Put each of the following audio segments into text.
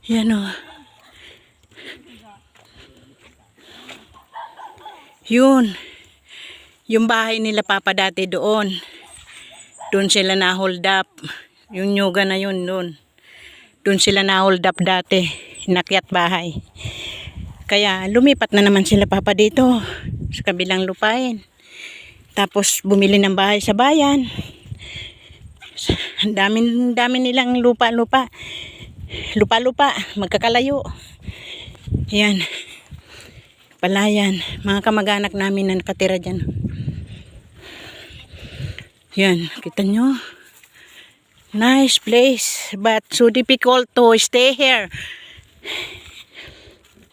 Yan o. Yun. Yung bahay nila Papa dati doon. Doon sila na-hold up. Yung nyuga na yun doon. Doon sila na-hold up dati. Inakyat bahay. Kaya lumipat na naman sila Papa dito. Sa kabilang lupain. Tapos bumili ng bahay sa bayan. Ang dami nilang lupa-lupa. Lupa-lupa. Magkakalayo. Yan. Palayan. Mga kamag-anak namin na nakatira dyan. Yan. Kita nyo. Nice place. But so difficult to stay here.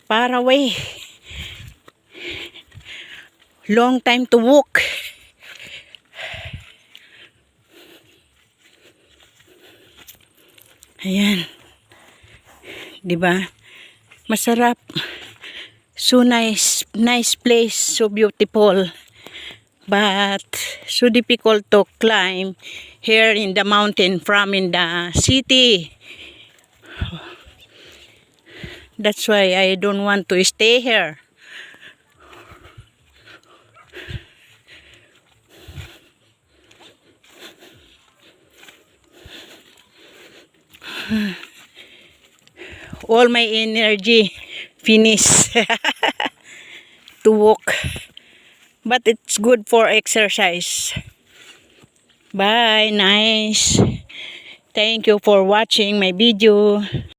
Far away. Long time to walk. Ayan. Diba? Masarap. So nice place, so beautiful. But so difficult to climb here in the mountain from in the city. That's why I don't want to stay here. All my energy finish to walk, but it's good for exercise. Bye. Nice. Thank you for watching my video.